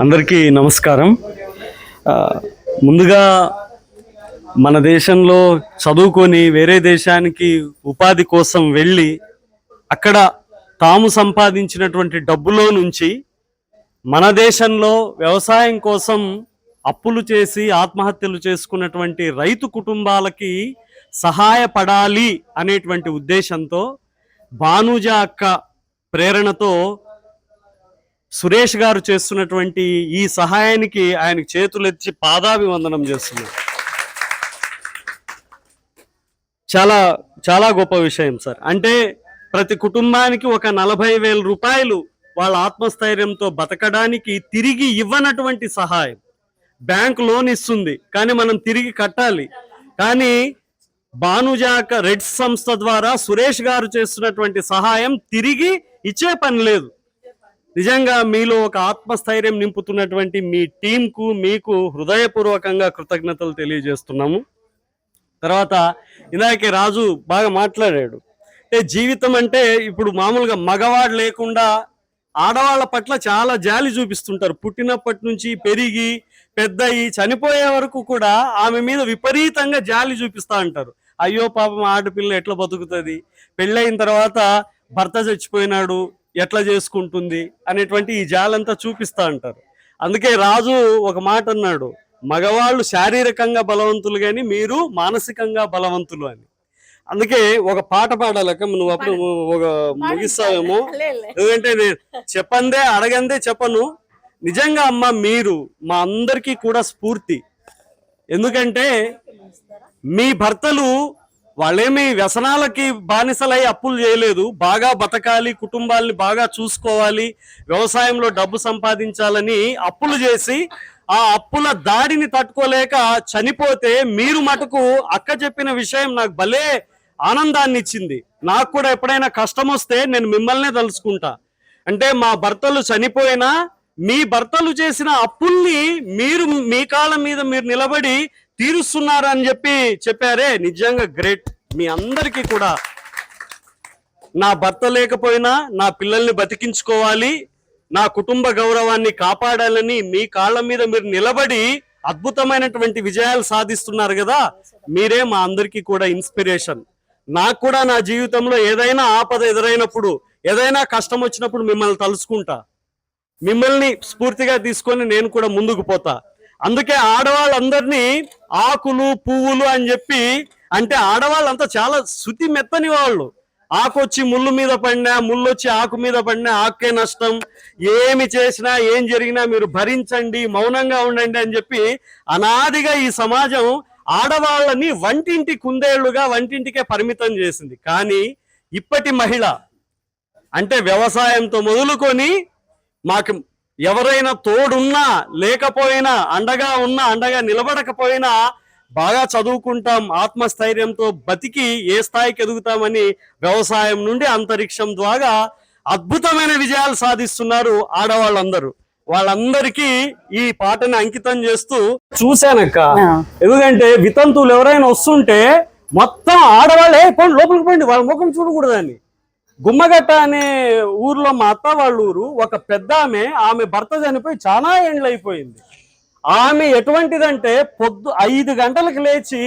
అందరికీ నమస్కారం. ముందుగా మన దేశంలో చదువుకొని వేరే దేశానికి ఉపాధి కోసం వెళ్ళి అక్కడ తాము సంపాదించినటువంటి డబ్బులో నుంచి మన దేశంలో వ్యవసాయం కోసం అప్పులు చేసి ఆత్మహత్యలు చేసుకున్నటువంటి రైతు కుటుంబాలకి సహాయపడాలి అనేటువంటి ఉద్దేశంతో భానుజ అక్క ప్రేరణతో సురేష్ గారు చేస్తున్నటువంటి ఈ సహాయానికి ఆయనకు చేతులెత్తి పాదాభివందనం చేస్తున్నారు. చాలా చాలా గొప్ప విషయం సార్. అంటే ప్రతి కుటుంబానికి ఒక 40,000 రూపాయలు వాళ్ళ ఆత్మస్థైర్యంతో బతకడానికి తిరిగి ఇవ్వనటువంటి సహాయం. బ్యాంక్ లోన్ ఇస్తుంది కానీ మనం తిరిగి కట్టాలి. కానీ భానుజాక రెడ్ సంస్థ ద్వారా సురేష్ గారు చేస్తున్నటువంటి సహాయం తిరిగి ఇచ్చే పని లేదు. నిజంగా మీలో ఒక ఆత్మస్థైర్యం నింపుతున్నటువంటి మీ టీంకు మీకు హృదయపూర్వకంగా కృతజ్ఞతలు తెలియజేస్తున్నాము. తర్వాత ఇందాకే రాజు బాగా మాట్లాడాడు. జీవితం అంటే ఇప్పుడు మామూలుగా మగవాడు లేకుండా ఆడవాళ్ళ పట్ల చాలా జాలి చూపిస్తుంటారు. పుట్టినప్పటి నుంచి పెరిగి పెద్దయి చనిపోయే వరకు కూడా ఆమె మీద విపరీతంగా జాలి చూపిస్తూ ఉంటారు. అయ్యో పాపం ఆడపిల్ల ఎట్లా బతుకుతుంది, పెళ్ళైన తర్వాత భర్త చచ్చిపోయినాడు ఎట్లా చేసుకుంటుంది అనేటువంటి ఈ జాలంతా చూపిస్తూ ఉంటారు. అందుకే రాజు ఒక మాట అన్నాడు, మగవాళ్ళు శారీరకంగా బలవంతులు కానీ మీరు మానసికంగా బలవంతులు అని. అందుకే ఒక పాట పాడాలక నువ్వు అప్పుడు ఒక ముగిస్తావేమో, ఎందుకంటే నేను చెప్పందే అడగందే చెప్పను. నిజంగా అమ్మ మీరు మా అందరికీ కూడా స్ఫూర్తి. ఎందుకంటే మీ భర్తలు వాళ్ళేమి వ్యసనాలకి బానిసలై అప్పులు చేయలేదు. బాగా బతకాలి, కుటుంబాల్ని బాగా చూసుకోవాలి, వ్యవసాయంలో డబ్బు సంపాదించాలని అప్పులు చేసి ఆ అప్పుల దాడిని తట్టుకోలేక చనిపోతే మీరు మటుకు అక్క చెప్పిన విషయం నాకు భలే ఆనందాన్ని ఇచ్చింది. నాకు కూడా ఎప్పుడైనా కష్టం వస్తే నేను మిమ్మల్నే తలుచుకుంటా. అంటే మా భర్తలు చనిపోయినా మీ భర్తలు చేసిన అప్పుల్ని మీరు మీ కాళ్ళ మీద మీరు నిలబడి తీరుస్తున్నారని చెప్పారే, నిజంగా గ్రేట్. మీ అందరికీ కూడా నా భర్త లేకపోయినా నా పిల్లల్ని బతికించుకోవాలి, నా కుటుంబ గౌరవాన్ని కాపాడాలని మీ కాళ్ళ మీద మీరు నిలబడి అద్భుతమైనటువంటి విజయాలు సాధిస్తున్నారు కదా. మీరే మా అందరికీ కూడా ఇన్స్పిరేషన్. నాకు కూడా నా జీవితంలో ఏదైనా ఆపద ఎదురైనప్పుడు, ఏదైనా కష్టం వచ్చినప్పుడు మిమ్మల్ని తలుచుకుంటా. మిమ్మల్ని స్ఫూర్తిగా తీసుకొని నేను కూడా ముందుకు పోతా. అందుకే ఆడవాళ్ళందరినీ ఆకులు పువ్వులు అని చెప్పి, అంటే ఆడవాళ్ళంతా చాలా శృతి మెత్తని వాళ్ళు. ఆకొచ్చి ముళ్ళు మీద పడినా, ముళ్ళు వచ్చి ఆకు మీద పడినా ఆకే నష్టం. ఏమి చేసినా ఏం జరిగినా మీరు భరించండి, మౌనంగా ఉండండి అని చెప్పి అనాదిగా ఈ సమాజం ఆడవాళ్ళని వంటింటి కుందేళ్లుగా వంటింటికే పరిమితం చేసింది. కానీ ఇప్పటి మహిళ అంటే వ్యవసాయంతో మొదలుకొని మాకు ఎవరైనా తోడున్నా లేకపోయినా, అండగా నిలబడకపోయినా బాగా చదువుకుంటాం, ఆత్మస్థైర్యంతో బతికి ఏ స్థాయికి ఎదుగుతామని వ్యవసాయం నుండి అంతరిక్షం ద్వారా అద్భుతమైన విజయాలు సాధిస్తున్నారు ఆడవాళ్ళందరూ. వాళ్ళందరికీ ఈ పాటని అంకితం చేస్తూ చూశానక్క. ఎందుకంటే వితంతువులు ఎవరైనా వస్తుంటే మొత్తం ఆడవాళ్ళే పోండి లోపలికి పోండి, వాళ్ళ ముఖం చూడకూడదని. గుమ్మగట్ట అనే ఊర్లో మా అత్త వాళ్ళ ఊరు, ఒక పెద్ద ఆమె భర్త చనిపోయి చాలా ఏండ్లు అయిపోయింది. ఆమె ఎటువంటిదంటే 5 గంటలకు లేచి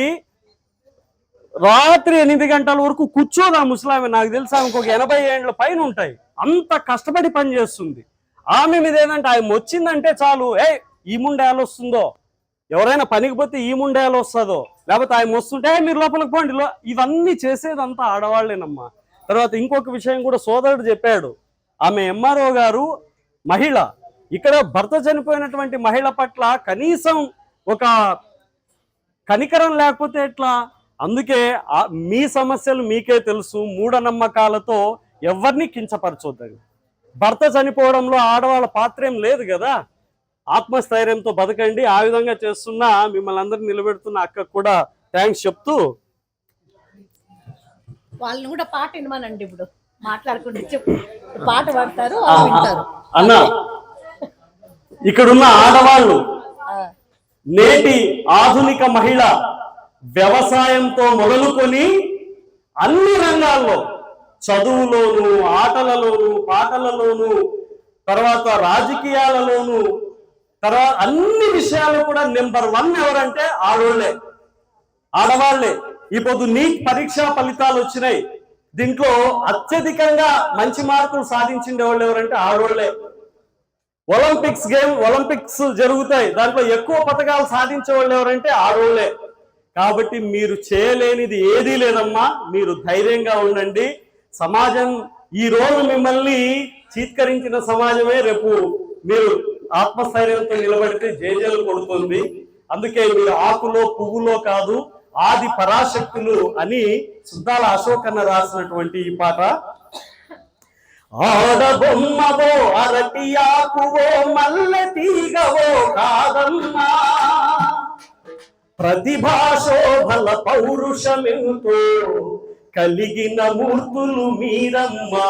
రాత్రి 8 గంటల వరకు కూర్చోదు ఆ ముసలామె. నాకు తెలుసు ఆమెకు ఒక 80 ఏండ్ల పైన ఉంటాయి. అంత కష్టపడి పని చేస్తుంది. ఆమె మీద ఏదంటే ఆమె వచ్చిందంటే చాలు, ఈ ముండేలు వస్తుందో, ఎవరైనా పనికి పోతే ఈ ముండేలు వస్తుందో, లేకపోతే ఆమె వస్తుంటే మీరు లోపలికి పోండి, ఇవన్నీ చేసేదంతా ఆడవాళ్ళేనమ్మా. తర్వాత ఇంకొక విషయం కూడా సోదరుడు చెప్పాడు. ఆమె ఎంఆర్ఓ గారు మహిళ. ఇక్కడ భర్త చనిపోయినటువంటి మహిళ పట్ల కనీసం ఒక కనికరం లేకపోతే ఎట్లా? అందుకే మీ సమస్యలు మీకే తెలుసు, మూఢనమ్మకాలతో ఎవరిని కించపరచొద్దని. భర్త చనిపోవడంలో ఆడవాళ్ళ పాత్రేం లేదు కదా. ఆత్మస్థైర్యంతో బతకండి. ఆ విధంగా చేస్తున్న మిమ్మల్ని అందరినీ నిలబెడుతున్న అక్కకు కూడా థ్యాంక్స్ చెప్తూ, వాళ్ళని కూడా పాట వినమనండి. ఇప్పుడు మాట్లాడుకుంటే చెప్పు, పాట పాడతారు అన్న. ఇక్కడున్న ఆడవాళ్ళు నేటి ఆధునిక మహిళ వ్యవసాయంతో మొదలుకొని అన్ని రంగాల్లో, చదువులోను, ఆటలలోను, పాటలలోను, తర్వాత రాజకీయాలలోను తర్వాత అన్ని విషయాలు కూడా నెంబర్ 1 ఎవరంటే ఆడోళ్లే, ఆడవాళ్లే. ఇప్పుడు నీట్ పరీక్ష ఫలితాలు వచ్చినాయి, దీంట్లో అత్యధికంగా మంచి మార్కులు సాధించిన వాళ్ళు ఎవరంటే ఆడోళ్లే. ఒలింపిక్స్ జరుగుతాయి, దాంట్లో ఎక్కువ పథకాలు సాధించే వాళ్ళు ఎవరంటే ఆడోళ్లే. కాబట్టి మీరు చేయలేనిది ఏదీ లేదమ్మా, మీరు ధైర్యంగా ఉండండి. సమాజం ఈ రోజు మిమ్మల్ని చీత్కరించిన సమాజమే రేపు మీరు ఆత్మస్థైర్యంతో నిలబడితే జేజేలు కొడుతుంది. అందుకే మీరు ఆకులో పువ్వులో కాదు ఆది పరాశక్తులు అని సుద్దాల అశోక్ అన్న రాసినటువంటి ఈ పాట. ఆడబొమ్మవో అరటి ఆకువో మల్లె తీగవో కాదమ్మా, ప్రతిభాశోభల పౌరుషమెంతో కలిగిన మూర్తులు మీరమ్మా.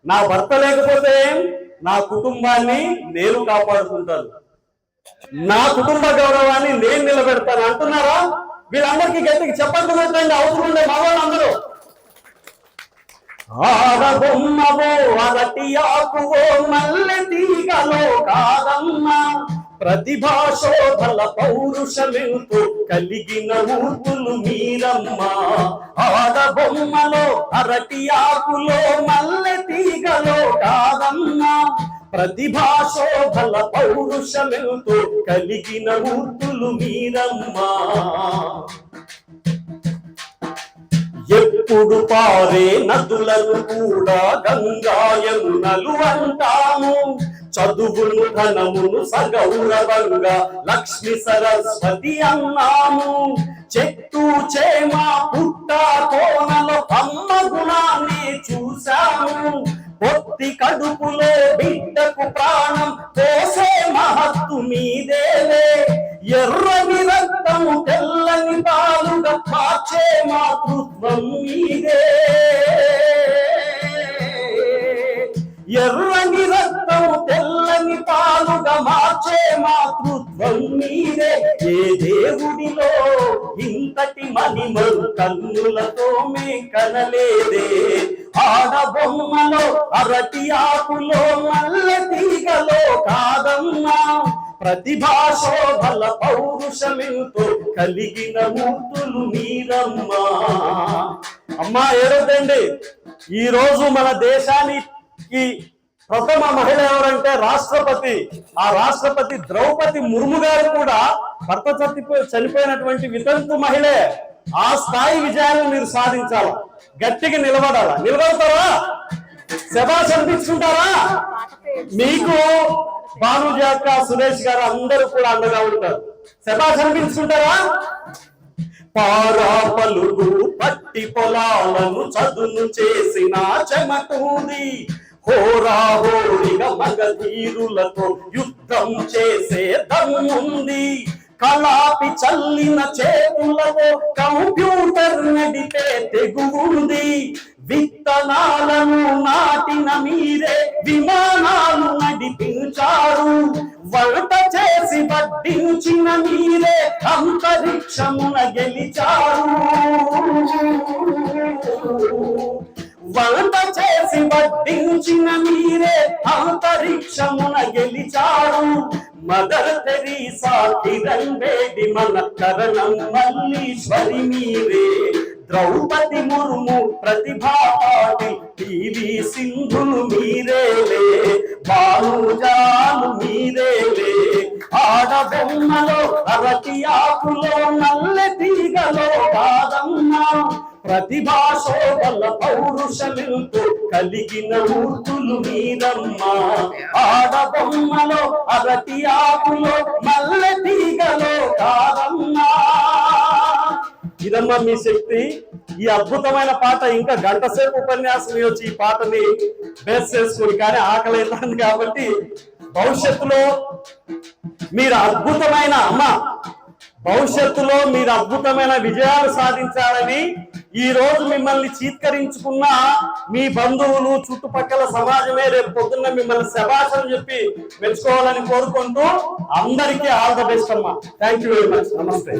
నా భర్త లేకపోతే నా కుటుంబాన్ని నేను కాపాడుకుంటాను, నా కుటుంబ గౌరవాన్ని నేను నిలబెడతాను అంటున్నారా? వీళ్ళందరికీ గట్టికి చెప్పండి అవసరం ఉండే మగవాళ్ళందరూ. ఆడబొమ్మవో అరటి ఆకువో మల్లె తీగలో కాదమ్మా, ప్రతిభాశోభల పౌరుషమెంతో కలిగిన మూర్తులు మీరమ్మా. ఆడబొమ్మలో అరటి ఆకులో మల్లె తీగలో కాదమ్మా, ప్రతిభాశోభల పౌరుషమెంతో కలిగిన మూర్తులు మీరమ్మా. ఎప్పుడు పారే నదులను కూడా గంగా యమునలు అంటాము, చదువును ధనమును సగౌరవంగా లక్ష్మి సరస్వతి అన్నాము. చెట్టు చేమ పుట్ట కోనలో అమ్మ గుణాన్ని చూశాము, పొత్తి కడుపులో బిడ్డకు ప్రాణం పోసే మహత్తు మీదేలే. ఎర్రని రక్తము తెల్లని పాలుగా మార్చే మాతృత్వం మీదే, ఎర్రని రక్తము తెల్లని పాలుగా మార్చే మాతృత్వం మీదే. ఏ దేవుడిలో ఇంతటి మహిమలు కన్నులతో మే కనలేదే, ఆడబొమ్మలో అరటి ఆకులో మల్లె తీగలో కాదమ్మా, ప్రతిభాశోభల పౌరుషమెంతో కలిగిన మూర్తులు మీరమ్మా. అమ్మా ఏడొద్దండి, ఈ రోజు మన దేశానికి ప్రథమ మహిళ ఎవరంటే రాష్ట్రపతి. ఆ రాష్ట్రపతి ద్రౌపది ముర్ము గారు కూడా భర్త చనిపోయినటువంటి వితంతు మహిళే. ఆ స్థాయి విజయాలను మీరు సాధించాలా, గట్టిగా నిలబడాలా. నిలబడతారా? శభాష్ అనిపించుకుంటారా? మీకు భానుజాక సురేష్ గారు అందరూ కూడా అండగా ఉంటారు. శభాష్ అనిపించుకుంటారా? పారా పలుగు పట్టి పొలాలను చదును చేసిన చెమటూది, హోరాహోరిగా మగధీరులతో యుద్ధం చేసే దమ్ముంది, కలాపి చల్లిన చేతులతో కంప్యూటర్ నడిపే తెగుంది, విత్తనాలను నాటిన మీరే విమానాలు నడిపించారు, వంట చేసి వడ్డించిన మీరే అంతరిక్షమున గెలిచారు, వంట చేసి వడ్డించిన మీరే అంతరిక్షమున గెలిచారు. మదర్ తెరీసా, కిరణ్ బేడి, మన కరణం మల్లీశ్వరి మీరే, ద్రౌపది ముర్ము, ప్రతిభా పాటిల్, పివి సింధులు మీరేలే, భానుజాలు మీరేలే. ఆడబొమ్మలో అరటి ఆకులో నల్లె తీగలో కాదమ్మా, ప్రతిభాశోభల పౌరుషమెంతో కలిగిన మూర్తులు మీరమ్మా. ఆడబొమ్మలో అరటి ఆకులో మల్లె తీగలో కాదమ్మా. ఇదమ్మా మీ శక్తి. ఈ అద్భుతమైన పాట ఇంకా గంట సేపు ఉపన్యాసం ఇవ్వచ్చు ఈ పాటని బేస్ చేసుకుని, కానీ ఆకలి అవుతుంది కాబట్టి భవిష్యత్తులో మీరు అద్భుతమైన భవిష్యత్తులో మీరు అద్భుతమైన విజయాలు సాధించాలని, ఈ రోజు మిమ్మల్ని చీత్కరించుకున్న మీ బంధువులు చుట్టుపక్కల సమాజమే రేపు పొద్దున్న మిమ్మల్ని శభాషం చెప్పి మెచ్చుకోవాలని కోరుకుంటూ అందరికీ ఆల్ ద బెస్ట్ అమ్మా. Thank you very much. నమస్తే.